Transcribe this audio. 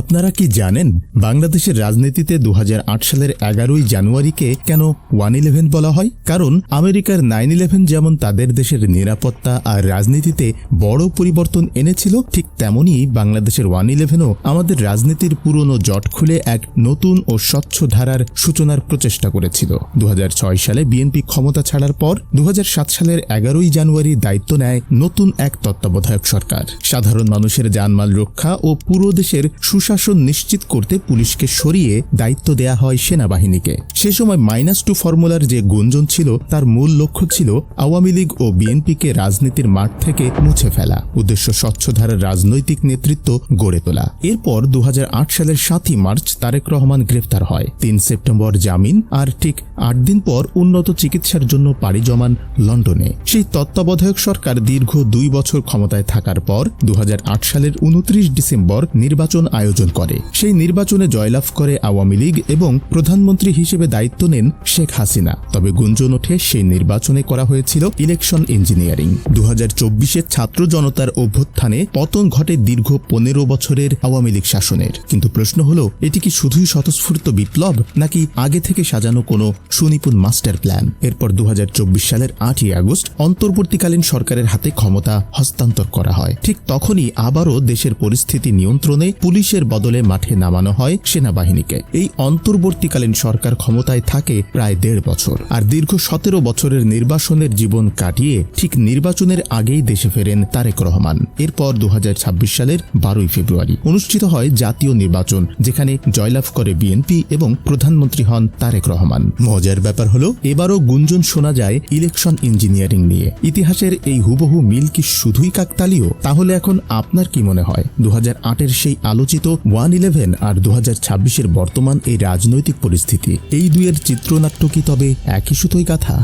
আপনারা কি জানেন বাংলাদেশের রাজনীতিতে 2008 সালের 11ই জানুয়ারিকে কেন 1/11 বলা হয়? কারণ আমেরিকার 9/11 যেমন তাদের দেশের নিরাপত্তা আর রাজনীতিতে বড় পরিবর্তন এনেছিল, ঠিক তেমনি বাংলাদেশের 1/11ও আমাদের রাজনীতির পুরনো জট খুলে এক নতুন ও স্বচ্ছ ধারার সূচনার প্রচেষ্টা করেছিল। 2006 সালে বিএনপি ক্ষমতা ছাড়ার পর 2007 সালের 11ই জানুয়ারি দায়িত্ব নেয় নতুন এক তত্ত্বাবধায়ক সরকার। সাধারণ মানুষের জানমাল রক্ষা ও পুরো দেশের সুশাসন নিশ্চিত করতে পুলিশকে সরিয়ে দায়িত্ব দেয়া হয় সেনাবাহিনীকে। সে সময় -2 ফর্মুলার যে গুঞ্জন ছিল তার মূল লক্ষ্য ছিল আওয়ামী লীগ ও বিএনপিকে রাজনীতির মাঠ থেকে মুছে ফেলা, উদ্দেশ্য স্বচ্ছধারার রাজনৈতিক নেতৃত্ব গড়ে তোলা। এরপর 2008 সালের 7ই মার্চ তারেক রহমান গ্রেফতার হয়, 3 সেপ্টেম্বর জামিন, আর ঠিক 8 দিন পর উন্নত চিকিৎসার জন্য পাড়ি জমান লন্ডনে। সেই তত্ত্বাবধায়ক সরকার দীর্ঘ 2 বছর ক্ষমতায় থাকার পর 2008 সালের 29 ডিসেম্বর নির্বাচন আয়োজন করে। সেই নির্বাচনে জয়লাভ করে আওয়ামী লীগ এবং প্রধানমন্ত্রী হিসেবে দায়িত্ব নেন শেখ হাসিনা। তবে গুঞ্জন ওঠে সেই নির্বাচনে করা হয়েছিল ইলেকশন ইঞ্জিনিয়ারিং। 2024-এ ছাত্র জনতার অভ্যুত্থানে পতন ঘটে দীর্ঘ 15 বছরের আওয়ামী লীগ শাসনের। কিন্তু প্রশ্ন হলো, এটি কি শুধুই স্বতঃস্ফূর্ত বিপ্লব, নাকি আগে থেকে সাজানো কোনো সুনিপুণ মাস্টার প্ল্যান? এরপর 2024 সালের 8ই আগস্ট অন্তর্বর্তীকালীন সরকারের হাতে ক্ষমতা হস্তান্তর করা হয়। ঠিক তখনই আবারও দেশের পরিস্থিতি নিয়ন্ত্রণে পুলিশের বদলে মাঠে নামানো হয় সেনাবাহিনীকে। এই অন্তর্বর্তীকালীন সরকার ক্ষমতায় থাকে প্রায় 1.5 বছর, আর দীর্ঘ 17 বছরের নির্বাসনের জীবন কাটিয়ে ঠিক নির্বাচনের আগেই দেশে ফেরেন তারেক রহমান। এরপর 2026 সালের 12ই ফেব্রুয়ারি অনুষ্ঠিত হয় জাতীয় নির্বাচন, যেখানে জয়লাভ করে বিএনপি এবং প্রধানমন্ত্রী হন তারেক রহমান। মজার ব্যাপার হলো, এবারও গুঞ্জন শোনা যায় ইলেকশন ইঞ্জিনিয়ারিং নিয়ে। ইতিহাসের এই হুবহু মিল কি শুধুই কাকতালীয়? তাহলে এখন আপনার কি মনে হয় 2008-এর সেই আলোচিত 1/11 আর 2026-এর বর্তমান এই রাজনৈতিক পরিস্থিতি, এই দুয়ের চিত্রনাট্য কি তবে একই সুতোয় গাঁথা?